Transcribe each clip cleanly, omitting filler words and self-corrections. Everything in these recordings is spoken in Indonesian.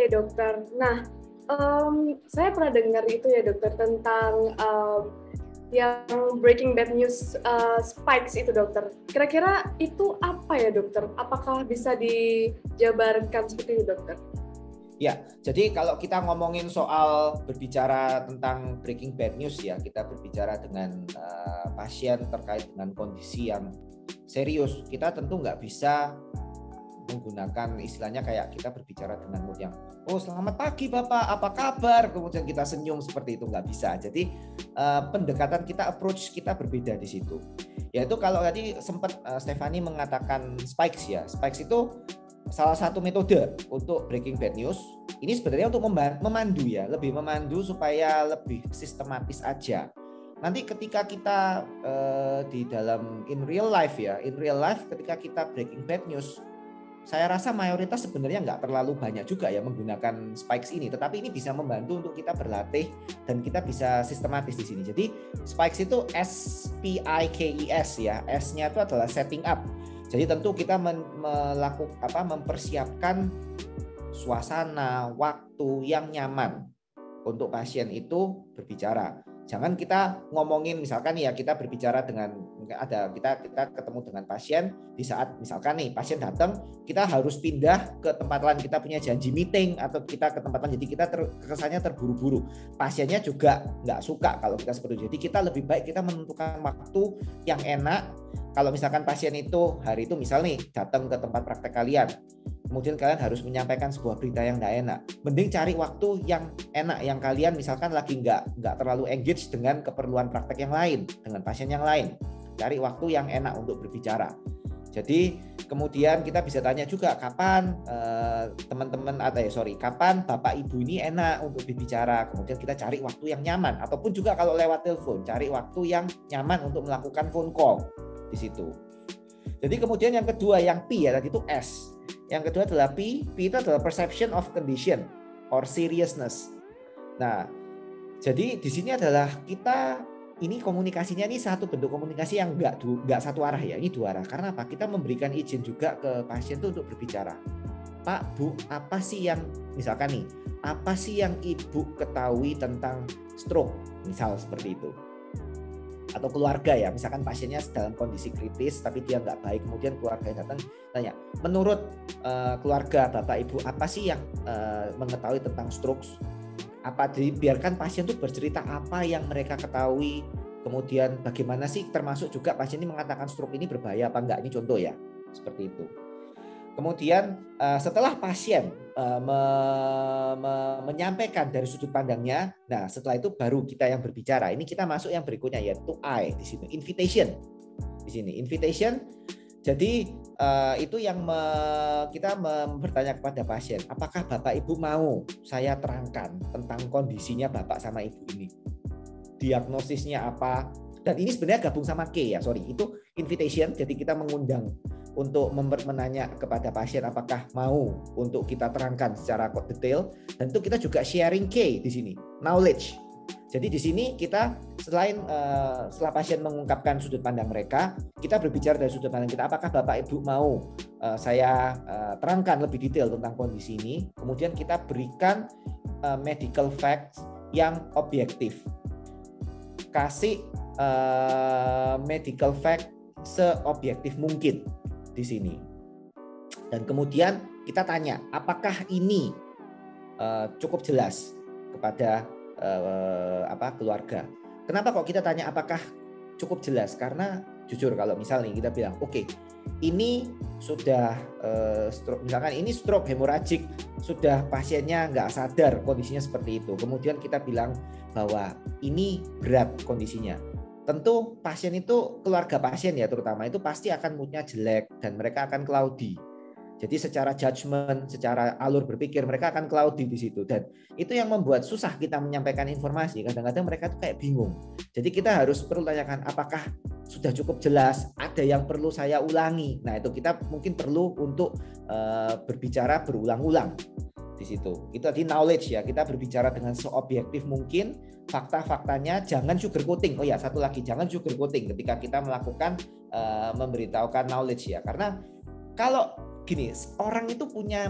Oke dokter. Nah, saya pernah dengar itu ya dokter tentang yang breaking bad news spikes itu dokter. Kira-kira itu apa ya dokter? Apakah bisa dijabarkan seperti itu dokter? Ya, jadi kalau kita ngomongin soal berbicara tentang breaking bad news ya, kita berbicara dengan pasien terkait dengan kondisi yang serius. Kita tentu nggak bisa menggunakan istilahnya kayak kita berbicara dengan mood yang oh selamat pagi Bapak, apa kabar? Kemudian kita senyum seperti itu, nggak bisa. Jadi pendekatan kita, approach kita berbeda di situ. Yaitu kalau tadi sempat Stefani mengatakan spikes ya, spikes itu salah satu metode untuk breaking bad news. Ini sebenarnya untuk memandu ya, lebih memandu supaya lebih sistematis aja. Nanti ketika kita di dalam in real life ketika kita breaking bad news, saya rasa mayoritas sebenarnya nggak terlalu banyak juga ya menggunakan spikes ini, tetapi ini bisa membantu untuk kita berlatih dan kita bisa sistematis di sini. Jadi spikes itu SPIKES ya, S-nya itu adalah setting up. Jadi tentu kita mempersiapkan suasana, waktu yang nyaman untuk pasien itu berbicara. Jangan kita ngomongin misalkan ya kita berbicara dengan kita ketemu dengan pasien di saat misalkan nih pasien datang, kita harus pindah ke tempat lain, kita punya janji meeting atau kita ke tempat lain, jadi kita kesannya terburu-buru. Pasiennya juga nggak suka kalau kita seperti itu. Jadi kita lebih baik kita menentukan waktu yang enak. Kalau misalkan pasien itu hari itu misal nih datang ke tempat praktek kalian, kemudian kalian harus menyampaikan sebuah berita yang nggak enak, mending cari waktu yang enak, yang kalian misalkan lagi nggak terlalu engage dengan keperluan praktek yang lain, dengan pasien yang lain. Cari waktu yang enak untuk berbicara. Jadi kemudian kita bisa tanya juga kapan kapan Bapak Ibu ini enak untuk berbicara. Kemudian kita cari waktu yang nyaman, ataupun juga kalau lewat telepon, cari waktu yang nyaman untuk melakukan phone call di situ. Jadi kemudian yang kedua, yang P ya tadi itu S. Yang kedua adalah P itu adalah perception of condition or seriousness. Nah, jadi di sini adalah kita ini komunikasinya ini satu bentuk komunikasi yang nggak satu arah ya, ini dua arah. Karena apa? Kita memberikan izin juga ke pasien itu untuk berbicara. Pak, Bu, apa sih yang misalkan nih, apa sih yang Ibu ketahui tentang stroke? Misal seperti itu. Atau keluarga ya, misalkan pasiennya dalam kondisi kritis tapi dia nggak baik, kemudian keluarga yang datang tanya, menurut keluarga Bapak Ibu apa sih yang mengetahui tentang stroke? Apa dibiarkan pasien itu bercerita apa yang mereka ketahui, kemudian bagaimana sih, termasuk juga pasien ini mengatakan stroke ini berbahaya apa enggak, ini contoh ya, seperti itu. Kemudian setelah pasien menyampaikan dari sudut pandangnya, nah setelah itu baru kita yang berbicara. Ini kita masuk yang berikutnya yaitu I di sini, invitation. Di sini invitation. Jadi itu yang kita bertanya kepada pasien, apakah Bapak Ibu mau saya terangkan tentang kondisinya Bapak sama Ibu ini, diagnosisnya apa? Dan ini sebenarnya gabung sama K ya, itu invitation. Jadi kita mengundang untuk menanya kepada pasien apakah mau untuk kita terangkan secara detail, dan itu kita juga sharing K di sini, knowledge. Jadi di sini kita setelah pasien mengungkapkan sudut pandang mereka, kita berbicara dari sudut pandang kita, apakah Bapak Ibu mau saya terangkan lebih detail tentang kondisi ini, kemudian kita berikan medical facts yang objektif. Kasih medical fact seobjektif mungkin di sini. Dan kemudian kita tanya, apakah ini cukup jelas kepada keluarga? Kenapa kok kita tanya apakah cukup jelas? Karena jujur kalau misalnya kita bilang, oke, ini sudah stroke, misalkan ini stroke hemoragik, sudah pasiennya nggak sadar kondisinya seperti itu. Kemudian kita bilang bahwa ini berat kondisinya. Tentu pasien itu, keluarga pasien ya terutama, itu pasti akan moodnya jelek dan mereka akan cloudy. Jadi secara judgement, secara alur berpikir mereka akan cloudy di situ, dan itu yang membuat susah kita menyampaikan informasi. Kadang-kadang mereka tuh kayak bingung. Jadi kita harus perlu tanyakan apakah sudah cukup jelas, ada yang perlu saya ulangi. Nah itu kita mungkin perlu untuk berbicara berulang-ulang di situ. Itu tadi knowledge ya, kita berbicara dengan seobjektif mungkin. Fakta-faktanya jangan sugarcoating. Oh ya, satu lagi, jangan sugarcoating ketika kita melakukan memberitahukan knowledge ya. Karena kalau gini,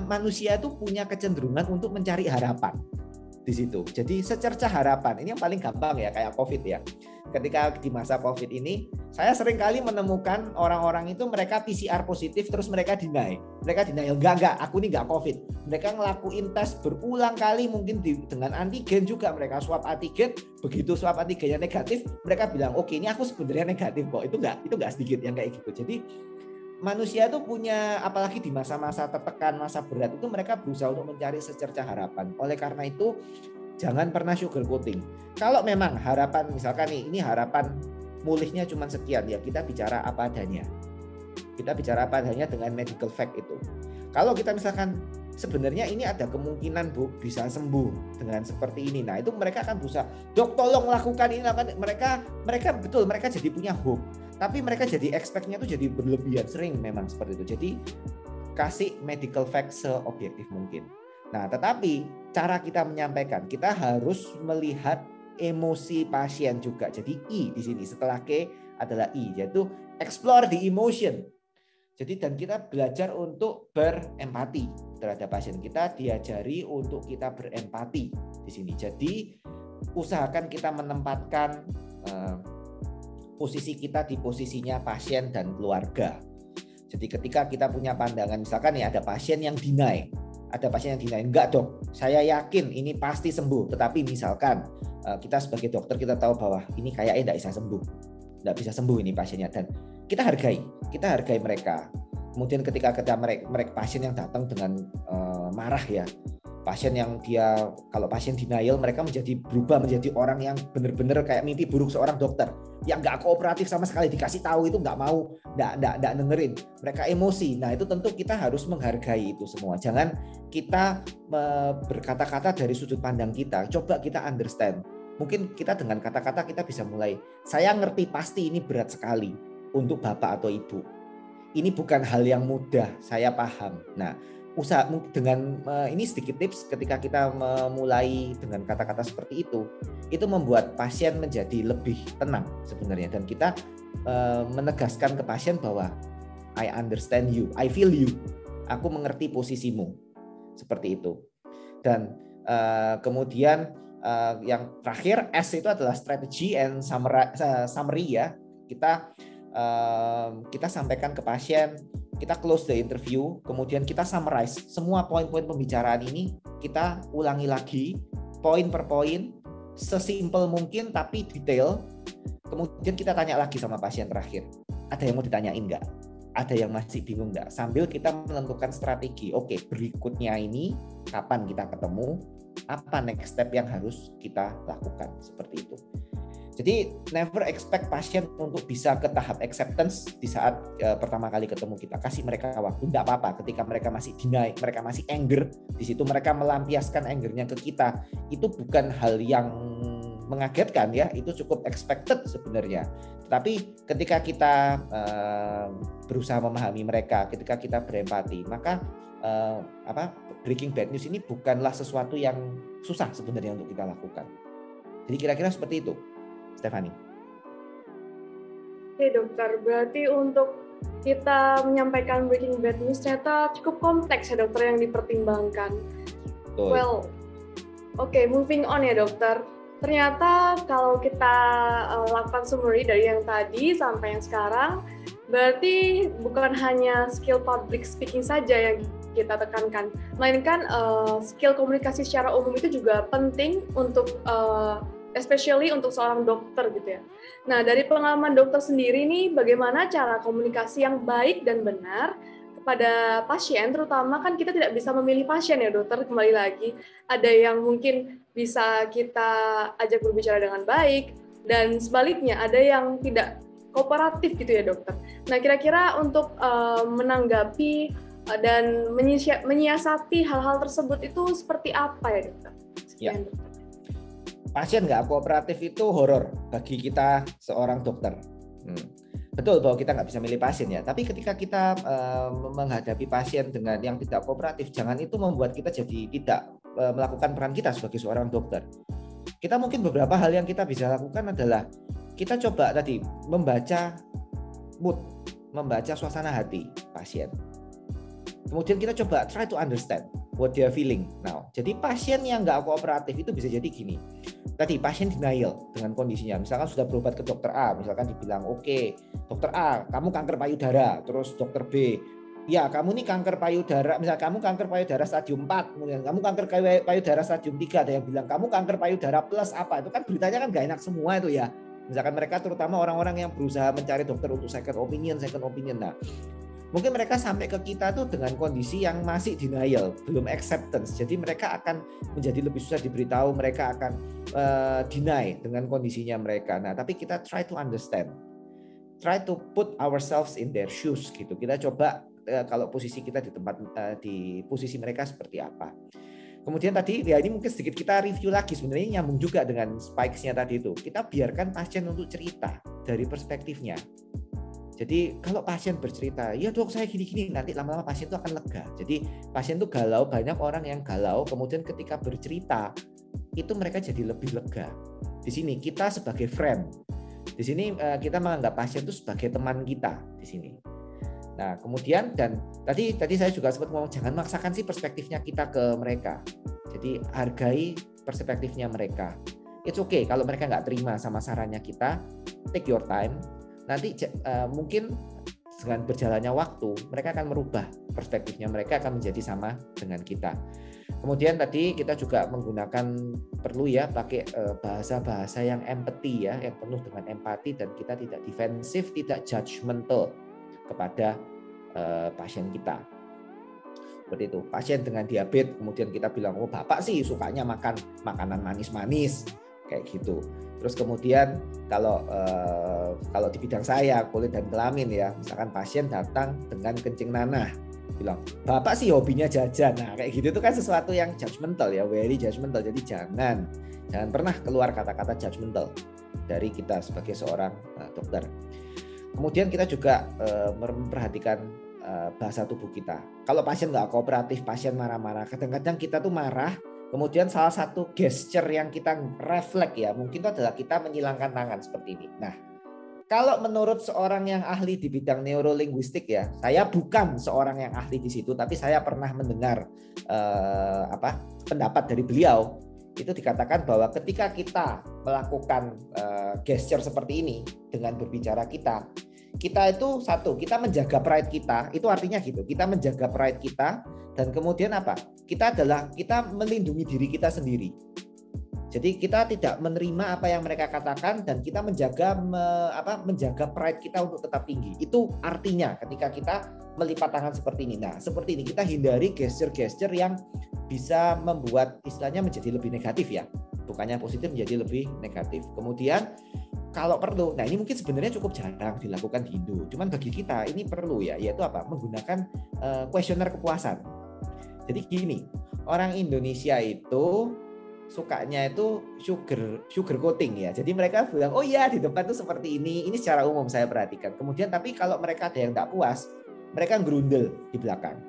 manusia itu punya kecenderungan untuk mencari harapan di situ. Jadi secercah harapan, ini yang paling gampang ya, kayak COVID ya. Ketika di masa COVID ini, saya sering kali menemukan orang-orang itu mereka PCR positif terus mereka deny. Mereka denial, enggak, aku ini enggak COVID. Mereka ngelakuin tes berulang kali, mungkin dengan antigen juga, mereka swab antigen, begitu swab antigennya negatif, mereka bilang, oke, ini aku sebenarnya negatif kok. Itu enggak sedikit yang kayak gitu. Jadi manusia itu punya, apalagi di masa-masa tertekan, masa berat itu mereka berusaha untuk mencari secercah harapan. Oleh karena itu jangan pernah sugar coating. Kalau memang harapan, misalkan nih, ini harapan mulihnya cuma sekian, ya kita bicara apa adanya. Kita bicara apa adanya dengan medical fact itu. Kalau kita misalkan sebenarnya ini ada kemungkinan Bu bisa sembuh dengan seperti ini. Nah, itu mereka akan berusaha, "Dok, tolong lakukan ini." Mereka betul, mereka jadi punya hope. Tapi mereka jadi expect-nya itu jadi berlebihan, sering memang seperti itu. Jadi kasih medical fact seobjektif mungkin. Nah, tetapi cara kita menyampaikan, kita harus melihat emosi pasien juga. Jadi I di sini setelah K adalah I, yaitu explore the emotion. Jadi dan kita belajar untuk berempati terhadap pasien. Kita diajari untuk kita berempati di sini. Jadi usahakan kita menempatkan posisi kita di posisinya pasien dan keluarga. Jadi ketika kita punya pandangan, misalkan ya ada pasien yang deny, enggak dok, saya yakin ini pasti sembuh. Tetapi misalkan kita sebagai dokter kita tahu bahwa ini kayaknya tidak bisa sembuh ini pasiennya, dan kita hargai mereka. Kemudian ketika mereka pasien yang datang dengan marah ya, pasien yang kalau pasien denial, mereka berubah menjadi orang yang benar-benar kayak mimpi buruk seorang dokter yang nggak kooperatif sama sekali, dikasih tahu itu nggak mau, nggak dengerin, mereka emosi. Nah itu tentu kita harus menghargai itu semua. Jangan kita berkata-kata dari sudut pandang kita, coba kita understand. Mungkin kita dengan kata-kata kita bisa mulai, saya ngerti pasti ini berat sekali untuk bapak atau ibu. Ini bukan hal yang mudah, saya paham. Nah, usaha dengan ini sedikit tips ketika kita memulai dengan kata-kata seperti itu membuat pasien menjadi lebih tenang sebenarnya, dan kita menegaskan ke pasien bahwa I understand you, I feel you, aku mengerti posisimu, seperti itu. Dan kemudian yang terakhir S itu adalah strategy and summary ya. Kita sampaikan ke pasien, kita close the interview, kemudian kita summarize semua poin-poin pembicaraan ini, kita ulangi lagi poin per poin sesimpel mungkin tapi detail. Kemudian kita tanya lagi sama pasien terakhir, ada yang mau ditanyain nggak? Ada yang masih bingung nggak? Sambil kita menentukan strategi. Oke, berikutnya ini kapan kita ketemu? Apa next step yang harus kita lakukan? Seperti itu. Jadi never expect pasien untuk bisa ke tahap acceptance di saat pertama kali ketemu kita. Kasih mereka waktu, enggak apa-apa. Ketika mereka masih deny, mereka masih anger, di situ mereka melampiaskan angernya ke kita. Itu bukan hal yang mengagetkan ya, itu cukup expected sebenarnya. Tapi ketika kita berusaha memahami mereka, ketika kita berempati, maka breaking bad news ini bukanlah sesuatu yang susah sebenarnya untuk kita lakukan. Jadi kira-kira seperti itu. Stephanie. Oke dokter, berarti untuk kita menyampaikan breaking bad news ternyata cukup kompleks ya dokter yang dipertimbangkan. Betul. Well, moving on ya dokter. Ternyata kalau kita lakukan summary dari yang tadi sampai yang sekarang, berarti bukan hanya skill public speaking saja yang kita tekankan, melainkan skill komunikasi secara umum itu juga penting untuk especially untuk seorang dokter gitu ya. Nah, dari pengalaman dokter sendiri nih, bagaimana cara komunikasi yang baik dan benar kepada pasien, terutama kan kita tidak bisa memilih pasien ya dokter, kembali lagi. Ada yang mungkin bisa kita ajak berbicara dengan baik, dan sebaliknya ada yang tidak kooperatif gitu ya dokter. Nah, kira-kira untuk menanggapi dan menyiasati hal-hal tersebut itu seperti apa ya dokter? Ya. Pasien nggak kooperatif itu horor bagi kita seorang dokter. Betul bahwa kita nggak bisa milih pasien ya, tapi ketika kita menghadapi pasien dengan yang tidak kooperatif, jangan itu membuat kita jadi tidak melakukan peran kita sebagai seorang dokter. Kita mungkin beberapa hal yang kita bisa lakukan adalah kita coba tadi membaca mood, membaca suasana hati pasien. Kemudian kita coba try to understand what they are feeling now. Jadi pasien yang nggak kooperatif itu bisa jadi gini. Tadi pasien denial dengan kondisinya. Misalkan sudah berobat ke dokter A, misalkan dibilang oke, dokter A, kamu kanker payudara. Terus dokter B, ya kamu nih kanker payudara, misal kamu kanker payudara stadium 4, kemudian kamu kanker payudara stadium 3, ada yang bilang kamu kanker payudara plus apa. Itu kan beritanya kan nggak enak semua itu ya. Misalkan mereka terutama orang-orang yang berusaha mencari dokter untuk second opinion. Nah, mungkin mereka sampai ke kita tuh dengan kondisi yang masih denial, belum acceptance. Jadi mereka akan menjadi lebih susah diberitahu, mereka akan deny dengan kondisinya mereka. Nah, tapi kita try to understand, try to put ourselves in their shoes gitu. Kita coba kalau posisi kita di tempat di posisi mereka seperti apa. Kemudian tadi ya ini mungkin sedikit kita review lagi, sebenarnya nyambung juga dengan spikes-nya tadi itu. Kita biarkan pasien untuk cerita dari perspektifnya. Jadi kalau pasien bercerita, ya dok saya gini-gini, nanti lama-lama pasien itu akan lega. Jadi pasien itu galau, banyak orang yang galau, kemudian ketika bercerita itu mereka jadi lebih lega. Di sini kita sebagai friend, di sini kita menganggap pasien itu sebagai teman kita di sini. Nah kemudian dan tadi saya juga sempat ngomong jangan maksakan sih perspektifnya kita ke mereka. Jadi hargai perspektifnya mereka. It's okay kalau mereka nggak terima sama sarannya kita, take your time. Nanti mungkin dengan berjalannya waktu mereka akan merubah perspektifnya, mereka akan menjadi sama dengan kita. Kemudian tadi kita juga menggunakan perlu ya pakai bahasa-bahasa yang empathy ya, yang penuh dengan empati dan kita tidak defensif, tidak judgmental kepada pasien kita. Seperti itu. Pasien dengan diabetes kemudian kita bilang oh bapak sih sukanya makan makanan manis-manis kayak gitu. Terus kemudian kalau di bidang saya kulit dan kelamin ya, misalkan pasien datang dengan kencing nanah, bilang bapak sih hobinya jajan. Nah kayak gitu itu kan sesuatu yang judgmental ya, very judgmental. Jadi jangan pernah keluar kata-kata judgmental dari kita sebagai seorang dokter. Kemudian kita juga memperhatikan bahasa tubuh kita. Kalau pasien nggak kooperatif, pasien marah-marah, kadang-kadang kita tuh marah. Kemudian salah satu gesture yang kita refleks ya, mungkin itu adalah kita menyilangkan tangan seperti ini. Nah, kalau menurut seorang yang ahli di bidang neurolinguistik ya, saya bukan seorang yang ahli di situ, tapi saya pernah mendengar pendapat dari beliau. Itu dikatakan bahwa ketika kita melakukan gesture seperti ini dengan berbicara kita itu satu, kita menjaga pride kita, itu artinya gitu, kita menjaga pride kita dan kemudian apa? Kita melindungi diri kita sendiri. Jadi kita tidak menerima apa yang mereka katakan dan kita menjaga pride kita untuk tetap tinggi. Itu artinya ketika kita melipat tangan seperti ini. Nah, seperti ini kita hindari gesture-gesture yang bisa membuat istilahnya menjadi lebih negatif ya. Bukannya positif menjadi lebih negatif. Kemudian kalau perlu, nah ini mungkin sebenarnya cukup jarang dilakukan di Indo. Cuman bagi kita ini perlu ya, yaitu apa? Menggunakan kuesioner kepuasan. Jadi gini, orang Indonesia itu sukanya itu sugar coating ya. Jadi mereka bilang, oh iya di tempat itu seperti ini secara umum saya perhatikan. Kemudian tapi kalau mereka ada yang tak puas, mereka gerundel di belakang.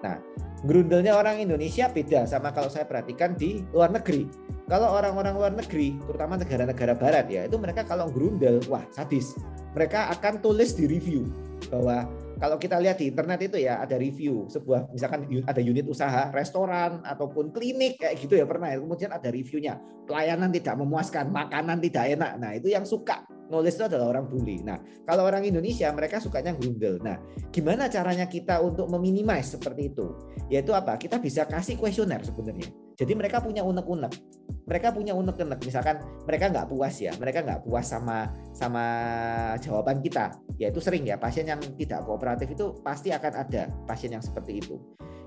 Nah, gerundelnya orang Indonesia beda sama kalau saya perhatikan di luar negeri. Kalau orang-orang luar negeri, terutama negara-negara barat ya, itu mereka kalau gerundel, wah sadis. Mereka akan tulis di review bahwa kalau kita lihat di internet itu ya ada review sebuah misalkan ada unit usaha, restoran ataupun klinik kayak gitu ya pernah. Kemudian ada reviewnya, pelayanan tidak memuaskan, makanan tidak enak. Nah itu yang suka nulis itu adalah orang bule. Nah kalau orang Indonesia mereka sukanya grundel. Nah gimana caranya kita untuk meminimize seperti itu? Yaitu apa? Kita bisa kasih kuesioner sebenarnya. Jadi mereka punya unek-unek. Misalkan mereka nggak puas ya, mereka nggak puas sama jawaban kita. Ya itu sering ya, pasien yang tidak kooperatif itu pasti akan ada pasien yang seperti itu.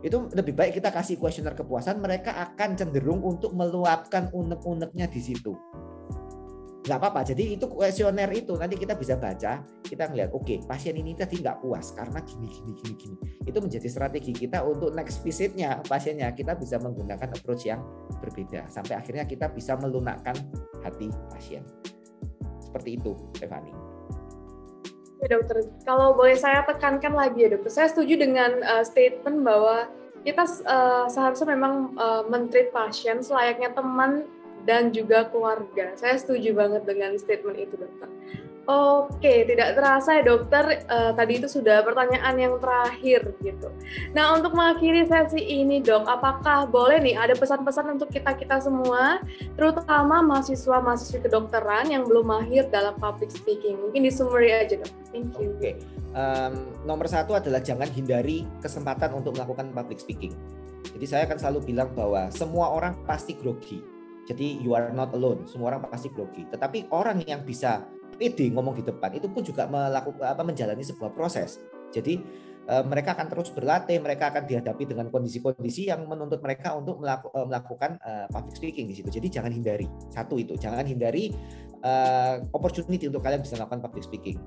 Itu lebih baik kita kasih kuesioner kepuasan, mereka akan cenderung untuk meluapkan unek-uneknya di situ. Nggak apa-apa, jadi itu kuesioner itu nanti kita bisa baca, kita ngeliat oke, pasien ini tadi nggak puas karena gini. Itu menjadi strategi kita untuk next visitnya pasiennya, kita bisa menggunakan approach yang berbeda sampai akhirnya kita bisa melunakkan hati pasien. Seperti itu, Stephanie. Ya dokter, kalau boleh saya tekankan lagi ya dokter, saya setuju dengan statement bahwa kita seharusnya memang men-treat pasien selayaknya teman dan juga keluarga. Saya setuju banget dengan statement itu dokter. Oke, tidak terasa ya dokter, tadi itu sudah pertanyaan yang terakhir gitu. Nah, untuk mengakhiri sesi ini dok, apakah boleh nih ada pesan-pesan untuk kita-kita semua, terutama mahasiswa-mahasiswi kedokteran yang belum mahir dalam public speaking? Mungkin disummary aja dok. Thank you. Oke. Nomor satu adalah jangan hindari kesempatan untuk melakukan public speaking. Jadi saya akan selalu bilang bahwa semua orang pasti grogi. Jadi you are not alone, semua orang pasti grogi. Tetapi orang yang bisa pede ngomong di depan itu pun juga menjalani sebuah proses. Jadi mereka akan terus berlatih, mereka akan dihadapi dengan kondisi-kondisi yang menuntut mereka untuk melakukan public speaking di situ. Jadi jangan hindari, satu itu, jangan hindari opportunity untuk kalian bisa melakukan public speaking.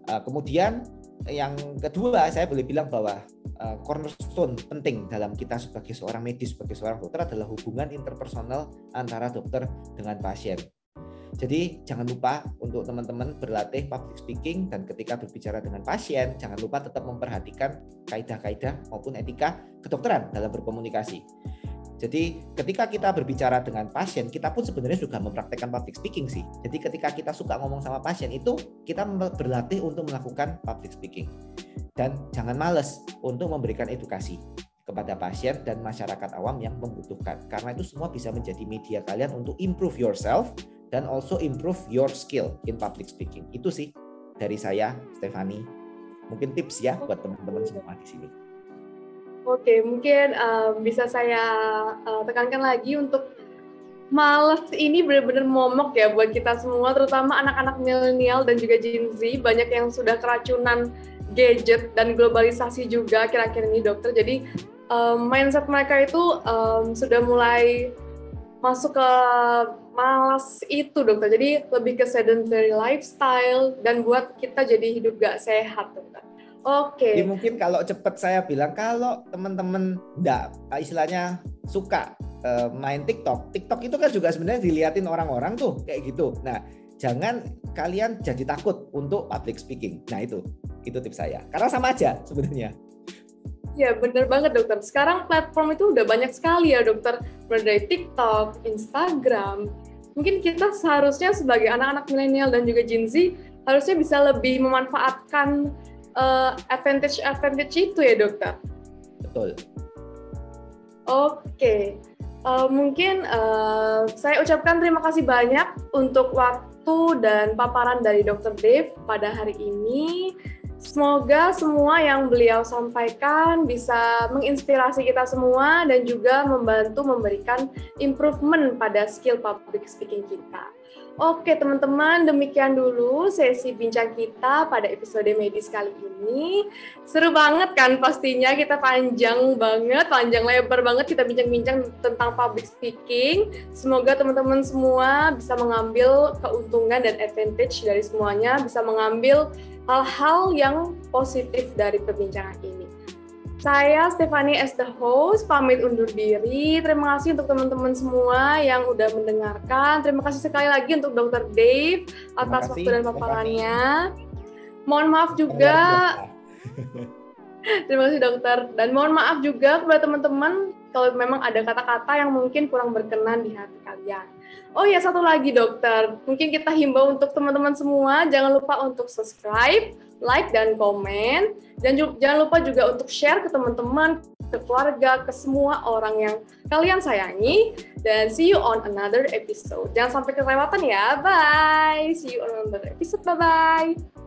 Kemudian yang kedua, saya boleh bilang bahwa cornerstone penting dalam kita sebagai seorang medis, sebagai seorang dokter adalah hubungan interpersonal antara dokter dengan pasien. Jadi jangan lupa untuk teman-teman berlatih public speaking, dan ketika berbicara dengan pasien jangan lupa tetap memperhatikan kaidah-kaidah maupun etika kedokteran dalam berkomunikasi. Jadi ketika kita berbicara dengan pasien, kita pun sebenarnya juga mempraktekkan public speaking sih. Jadi ketika kita suka ngomong sama pasien itu, kita berlatih untuk melakukan public speaking. Dan jangan malas untuk memberikan edukasi kepada pasien dan masyarakat awam yang membutuhkan. Karena itu semua bisa menjadi media kalian untuk improve yourself dan also improve your skill in public speaking. Itu sih dari saya, Stephanie. Mungkin tips ya buat teman-teman semua di sini. Oke, mungkin bisa saya tekankan lagi untuk males ini benar-benar momok ya buat kita semua, terutama anak-anak milenial dan juga Gen Z. Banyak yang sudah keracunan gadget dan globalisasi juga kira-kira ini dokter. Jadi mindset mereka itu sudah mulai masuk ke malas itu dokter. Jadi lebih ke sedentary lifestyle dan buat kita jadi hidup gak sehat dokter. Oke. Jadi mungkin kalau cepat saya bilang, kalau teman-teman enggak istilahnya suka main TikTok itu kan juga sebenarnya dilihatin orang-orang tuh kayak gitu. Nah, jangan kalian jadi takut untuk public speaking. Nah, itu tips saya. Karena sama aja sebenarnya. Ya, benar banget dokter. Sekarang platform itu udah banyak sekali ya dokter. Mulai dari TikTok, Instagram. Mungkin kita seharusnya sebagai anak-anak milenial dan juga Gen Z harusnya bisa lebih memanfaatkan advantage itu ya dokter. Betul. Oke. Mungkin saya ucapkan terima kasih banyak untuk waktu dan paparan dari Dr. Dave pada hari ini. Semoga semua yang beliau sampaikan bisa menginspirasi kita semua dan juga membantu memberikan improvement pada skill public speaking kita. Oke teman-teman, demikian dulu sesi bincang kita pada episode medis kali ini. Seru banget kan pastinya, kita panjang lebar banget kita bincang-bincang tentang public speaking. Semoga teman-teman semua bisa mengambil keuntungan dan advantage dari semuanya, bisa mengambil hal-hal yang positif dari perbincangan ini. Saya Stephanie as the host, pamit undur diri. Terima kasih untuk teman-teman semua yang udah mendengarkan. Terima kasih sekali lagi untuk Dr. Dave atas waktu dan paparannya. Mohon maaf juga. Terima kasih dokter. Dan mohon maaf juga kepada teman-teman kalau memang ada kata-kata yang mungkin kurang berkenan di hati kalian. Oh ya, satu lagi dokter, mungkin kita himbau untuk teman-teman semua, jangan lupa untuk subscribe, like, dan komen. Dan jangan lupa juga untuk share ke teman-teman, ke keluarga, ke semua orang yang kalian sayangi. Dan see you on another episode. Jangan sampai kelewatan ya, bye! See you on another episode, bye-bye!